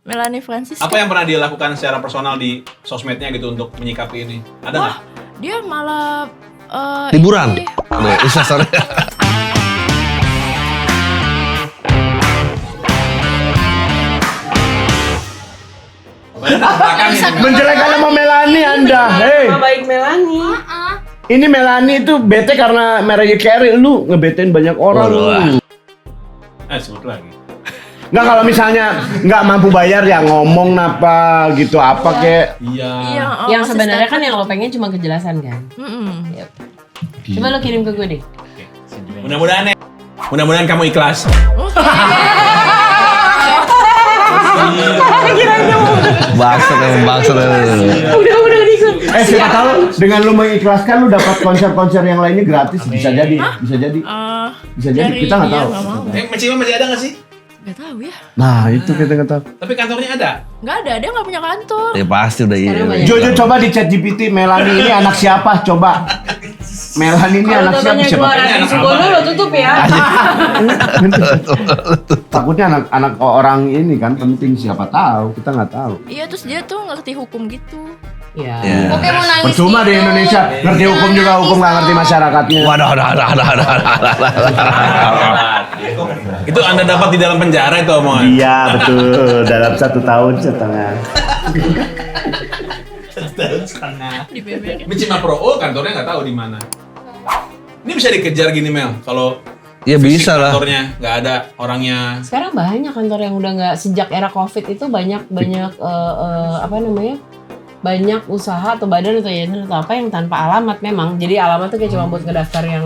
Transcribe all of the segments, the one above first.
Melanie Francis. Apa yang pernah dia lakukan secara personal di sosmednya gitu untuk menyikapi ini? Ada nggak? Dia malah Liburan. ini- Instastory. Menjelekan nama Melanie Anda. Hei, Nama baik Melanie. ini Melanie itu bete karena Mariah Carey. Lu ngebetain banyak orang lu. Sebut lagi. Nggak, kalau misalnya nggak mampu bayar ya ngomong apa gitu apa kek. Iya. Iya, Yang masih sebenarnya kan statement. yang lo pengen cuma kejelasan kan. Mm-mm. Yep. Coba lo kirim ke gue deh. Mudah-mudahan kamu ikhlas. Bangsat. Udah ikut. Siapa tahu dengan lu mengikhlaskan lu dapat konser-konser yang lainnya gratis, bisa jadi. Bisa jadi. Bisa jadi, Dari kita nggak dia tahu. nggak mau. Cima masih ada nggak sih? Nggak tahu ya. Nah, itu kita nggak tahu. Tapi kantornya ada. Nggak ada, dia nggak punya kantor. Ya pasti udah iya. Sekarang banyak. Jojo coba di chat GPT, Melanie ini anak siapa? Coba. Melanie ini Kalau anak siapa? totonya Siapa? keluar Ini dari anak Sugono abang lo ya? tutup ya. Takutnya anak orang ini kan penting, siapa tahu, kita nggak tahu. Iya, terus dia tuh ngerti hukum gitu. Iya. Ya. Oke mau nangis Percuma di gitu. Indonesia, ngerti hukum juga hukum nggak ngerti masyarakatnya. Waduh. Itu Anda dapat di dalam penjara itu omongan. Iya betul, dalam 1 tahun setengah. Di BBM. Ini Cima Pro kantornya nggak tahu di mana. Ini bisa dikejar gini Mel kalau Ya bisa lah. kantornya nggak ada orangnya. Sekarang banyak kantor yang udah nggak, sejak era Covid itu banyak apa namanya? Banyak usaha atau badan atau yayasan atau apa yang tanpa alamat memang. Jadi alamat tuh kayak cuma buat ngedaftar yang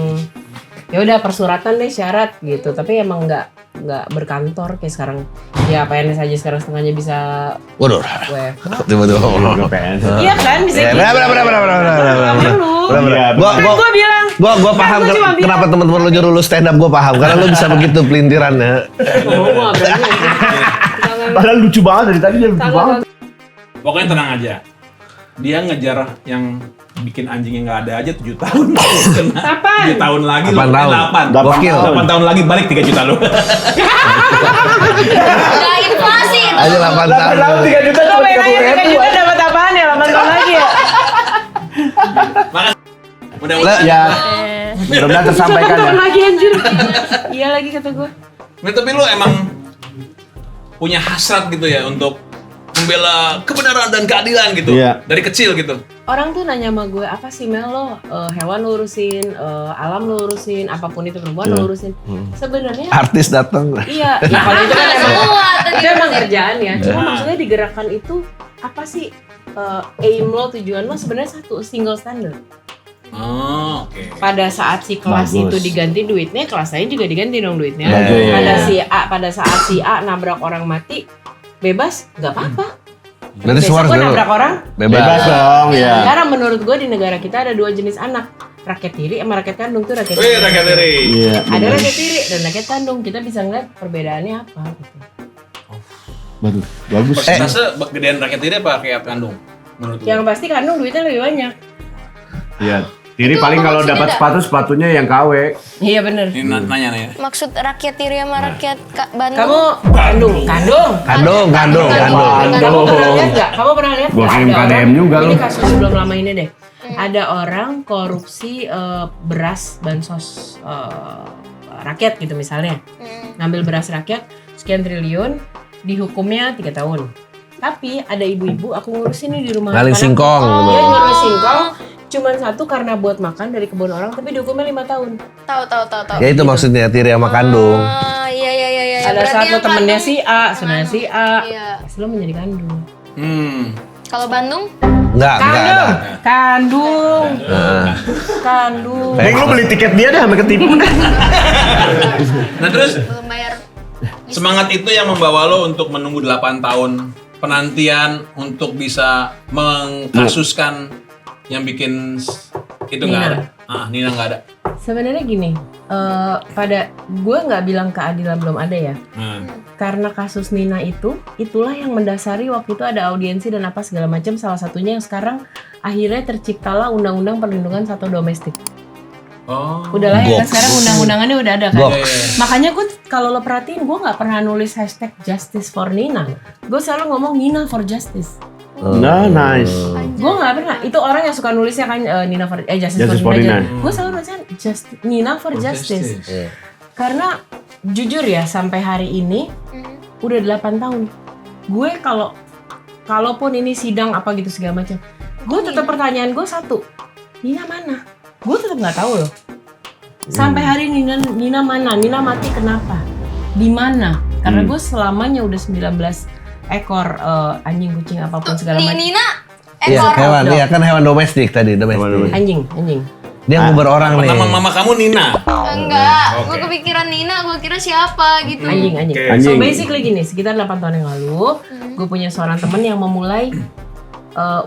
ya udah persuratan deh syarat gitu. Tapi emang nggak berkantor kayak sekarang. Ya PNS aja sekarang setengahnya bisa Waduh. WFH. Tiba-tiba ngomong. Iya kan bisa Ya, gitu. benar. Iya, Gue bilang Gua paham Kan gua cuma bilang. kenapa teman-teman lu nyuruh lu stand up, gua paham karena lu bisa begitu pelintirannya. ngomong berani. Padahal lucu banget dari tadi dia lucu banget. Pokoknya tenang aja. Dia ngejar yang bikin anjingnya nggak ada aja 7 tahun. Kapan? 7 tahun lagi. 8 tahun. 8. Gokil. 8 tahun lagi balik 3 juta lu. Udah inflasi itu. Aja 8 tahun. 3 juta Lo cuma pengen 30 nanya 3 ribu. juta dapat apaan ya 8 tahun lagi ya? Mudah-mudahan. Ya, mudah-mudahan tersampaikan ya. Tahun lagi anjir. Iya lagi kata gue. Nah, tapi lu emang punya hasrat gitu ya untuk membela kebenaran dan keadilan gitu. Iya. Dari kecil gitu. Orang tuh nanya sama gue, apa sih Mel lo? Hewan lo urusin, alam lo urusin, apapun itu perempuan lo urusin. Sebenarnya Artis datang. iya, ya kalau itu kan emang Semua tadi itu emang kerjaan ya. Cuma maksudnya digerakkan itu apa sih aim lo, tujuan lo sebenarnya satu, single standard. Oh, oke. Pada saat si kelas Bagus. itu diganti duitnya, kelas lain juga diganti dong duitnya. Bagus. Pada saat si A nabrak orang mati, bebas, nggak apa-apa. Berarti Besok semua harus gue dulu. nabrak orang, Bebas dong ya. Sekarang menurut gue di negara kita ada 2 jenis anak, rakyat tiri sama rakyat kandung tuh rakyat Wih, tiri. rakyat dari. Iya. Ada benar. rakyat tiri dan rakyat kandung, kita bisa ngeliat perbedaannya apa. Gitu. Bagus. Bagus. Persentase gedean rakyat tiri apa rakyat kandung? Menurut lu? Yang pasti kandung duitnya lebih banyak. Iya. Tiri Itu paling apa kalau maksudnya, dapat Dak? sepatunya yang KW. Iya bener. Ini nanya nih ya. Maksud rakyat tiri sama rakyat Bandung. Kamu kandung, kandung. Kandung. Kamu pernah lihat nggak? Kamu pernah lihat? Gua nggak? kirim Ada KDM orang- juga Ini lu. kasus sebelum lama ini deh. Ada orang korupsi beras bansos rakyat gitu misalnya. Ngambil beras rakyat sekian triliun, dihukumnya 3 tahun. Tapi ada ibu-ibu aku ngurusin nih di rumah. Ngaling anak. singkong. Dia ngurus singkong cuman satu karena buat makan dari kebun orang, tapi dihukumnya 5 tahun. Tahu. Ya itu maksudnya tiri sama kandung. Ah, iya. Ada Berarti satu yang temennya kandung- si A, saudaranya si A. Iya. Lo menjadi kandung. Kalau Bandung? Enggak ada. Kandung. Heeh. Kandung. Neng lu beli tiket dia dah sampai ketipu. Nah terus Belum bayar. semangat itu yang membawa lo untuk menunggu 8 tahun penantian untuk bisa mengkasuskan yang bikin itu nggak ada. Nina nggak ada. Sebenarnya gini, pada gue nggak bilang keadilan belum ada ya. Karena kasus Nina itulah yang mendasari waktu itu ada audiensi dan apa segala macam. Salah satunya yang sekarang akhirnya terciptalah Undang-Undang Perlindungan Satwa Domestik. Udah lah ya kan Goks. sekarang undang-undangannya udah ada kan. Goks. Makanya gue kalau lo perhatiin gue nggak pernah nulis hashtag justice for Nina. Gue selalu ngomong Nina for justice. Nah, nice. Gue nggak pernah. Itu orang yang suka nulisnya kan Nina for justice for Nina. Gue selalu nulisnya Nina for justice. Karena jujur ya sampai hari ini udah 8 tahun. Gue kalaupun ini sidang apa gitu segala macam, gue tetap pertanyaan gue satu, Nina mana? Gue tetap nggak tahu loh. Sampai hari ini Nina mana? Nina mati kenapa? Di mana? Karena gue selamanya udah 19 ekor anjing, kucing apapun segala macam. Nina Iya, ekor. hewan. Iya kan hewan domestik tadi, domestik. Anjing. Dia nguber orang nih. Nama mama kamu Nina. Enggak, gue kepikiran Nina, gue kira siapa gitu. Anjing. Oke. So Anjing. basically gini, sekitar 8 tahun yang lalu, gue punya seorang temen yang memulai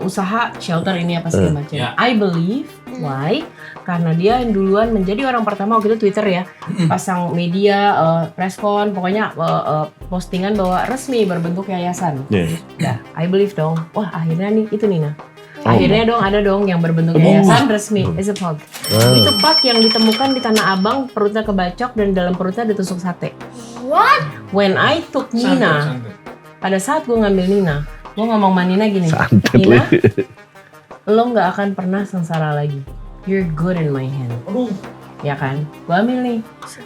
usaha shelter ini apa segala macam. Ya. I believe why? Karena dia yang duluan menjadi orang pertama waktu itu Twitter ya, pasang media, preskon, pokoknya postingan bahwa resmi berbentuk yayasan. Yes. Nah, I believe dong. Wah, akhirnya nih itu Nina. Akhirnya dong ada dong yang berbentuk yayasan resmi, is a pug. Itu pug yang ditemukan di Tanah Abang, perutnya kebacok dan dalam perutnya ditusuk sate. What? When I took Nina, pada saat gue ngambil Nina, gue ngomong sama Nina gini, Santet Nina, lagi. lo nggak akan pernah sengsara lagi. You're good in my hand. Ya kan? Gue ambil nih.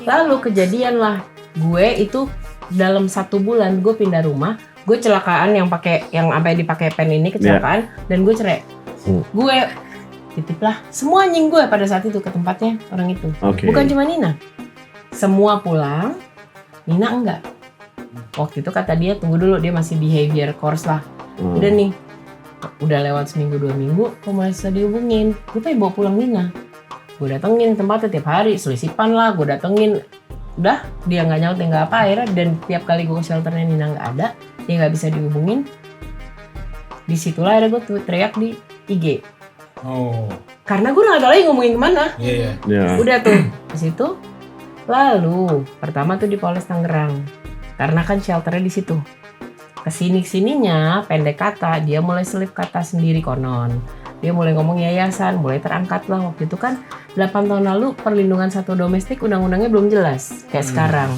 Lalu kejadian lah, gue itu dalam 1 bulan gue pindah rumah, gue celakaan yang sampai dipakai pen ini kecelakaan, dan gue cerai. Gue titip lah semua anjing gue pada saat itu ke tempatnya orang itu. Oke. Bukan cuma Nina. Semua pulang, Nina enggak. Waktu itu kata dia tunggu dulu, dia masih behavior course lah. Udah nih, udah lewat seminggu 2 minggu, kok masih bisa dihubungin. Gue pengen bawa pulang Nina. Gue datengin tempatnya tiap hari, selisipan lah, gue datengin. Udah, dia nggak nyaut, nggak apa, akhirnya dan tiap kali gue ke shelternya Nina nggak ada, dia nggak bisa dihubungin. Disitulah akhirnya gue teriak di IG. Karena gue udah nggak tahu lagi ngomongin kemana. Ya. Udah tuh di situ. Lalu pertama tuh di Polres Tangerang, karena kan shelternya di situ. Kesini-sininya pendek kata, dia mulai selip kata sendiri konon. Dia mulai ngomong yayasan, mulai terangkat lah. Waktu itu kan 8 tahun lalu perlindungan satwa domestik undang-undangnya belum jelas kayak sekarang.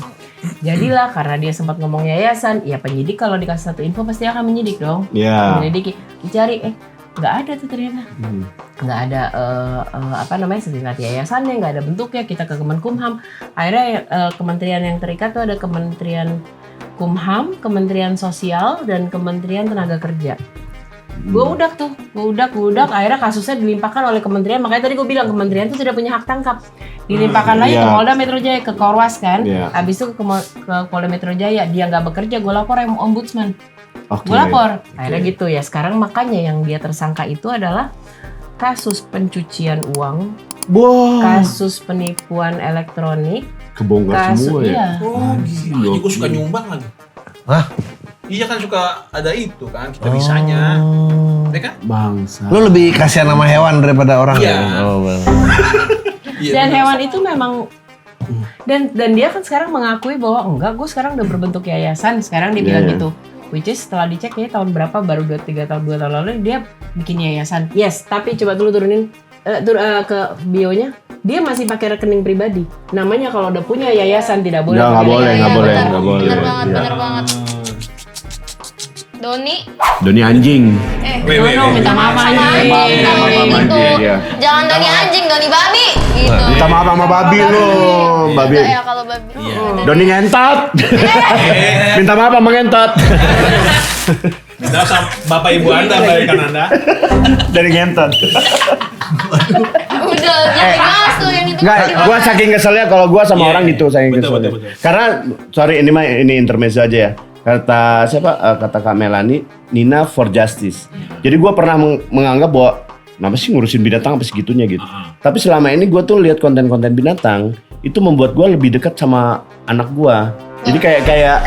Jadilah karena dia sempat ngomong yayasan, ya penyidik kalau dikasih satu info pasti akan menyidik dong. Ya. Menyelidiki, dicari, nggak ada tuh ternyata. Nggak ada sertifikat yayasannya, nggak ada bentuknya. Kita ke Kemenkumham. Akhirnya kementerian yang terikat tuh ada Kementerian Kumham, Kementerian Sosial, dan Kementerian Tenaga Kerja. Gue udak. Akhirnya kasusnya dilimpahkan oleh kementerian. Makanya tadi gue bilang kementerian itu tidak punya hak tangkap. Dilimpahkan lagi ke Polda Metro Jaya, ke Korwas kan. Abis itu ke Polda Metro Jaya. Dia nggak bekerja, gue lapor yang ombudsman. Gue lapor. Akhirnya gitu ya. Sekarang makanya yang dia tersangka itu adalah kasus pencucian uang, kasus penipuan elektronik, Kebongkar semua ya. Gila, gue suka nyumbang lagi. Hah? Iya kan suka ada itu kan, kita bisanya. Ya kan? Bangsa. Lu lebih kasihan sama hewan daripada orang Iya. ya? Oh, bener. Iya, dan bener. hewan itu memang dan dia kan sekarang mengakui bahwa enggak, gue sekarang udah berbentuk yayasan. Sekarang dia bilang gitu. Which is setelah dicek ya tahun berapa, baru 2 tahun lalu dia bikin yayasan. Yes, tapi coba dulu turunin ke bio-nya. Dia masih pakai rekening pribadi. Namanya kalau udah punya yayasan tidak boleh. Nggak boleh. Bener banget. Doni anjing. Minta maaf anjing. Gitu. Iya. Jangan Doni anjing, Doni babi. Gitu. Minta maaf sama babi lu, babi. Enggak ya kalau babi. Doni ngentot. Minta maaf sama ngentot. Minta sama Bapak Ibu Anda, bayangkan Anda. Dari ngentot. Udah, jangan dibahas tuh yang itu. Enggak, gua saking keselnya kalau gua sama orang gitu saking Betul, keselnya. betul. Karena sorry ini intermezzo aja ya. Kata siapa? Kata Kak Melani, Nina for Justice. Jadi gua pernah menganggap bahwa kenapa sih ngurusin binatang apa segitunya gitu. Tapi selama ini gua tuh lihat konten-konten binatang itu membuat gua lebih dekat sama anak gua. Jadi kayak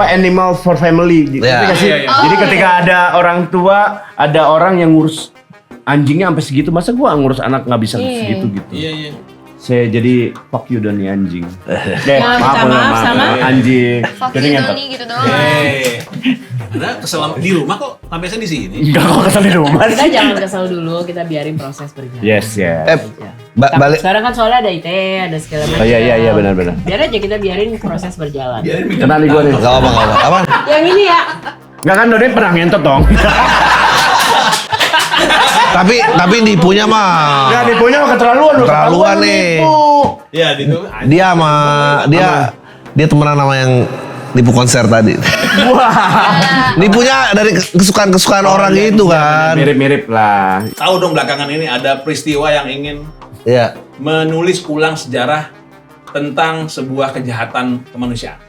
animal for family gitu. Iya. Ngerti nggak sih? Jadi ketika ada orang tua, ada orang yang ngurus anjingnya sampai segitu, masa gua ngurus anak nggak bisa segitu gitu. Iya. Saya jadi fuck you Doni anjing. minta maaf sama anjing. Fuck Jadi you ngentot. Doni gitu doang. Anda kesel di rumah kok sampai saya di sini. Enggak kok kesel di rumah kita sih. jangan kesel dulu, kita biarin proses berjalan. Yes, yes. Aja. Balik. Sekarang kan soalnya ada IT, ada segala macam. Oh iya benar-benar. Biar aja kita biarin proses berjalan. Kenal nih gue nih. Gak apa. Apa? Yang ini ya, Enggak kan Doni pernah ngentot dong. Tapi nipunya mah. Enggak nipunya mah keterlaluan lu. Keterlaluan nih. Ya, itu. Dia sama dia temenan sama yang nipu konser tadi. Wah. Nipunya dari kesukaan orang itu kan. Mirip-mirip lah. Tahu dong belakangan ini ada peristiwa yang ingin Iya. menulis ulang sejarah tentang sebuah kejahatan kemanusiaan.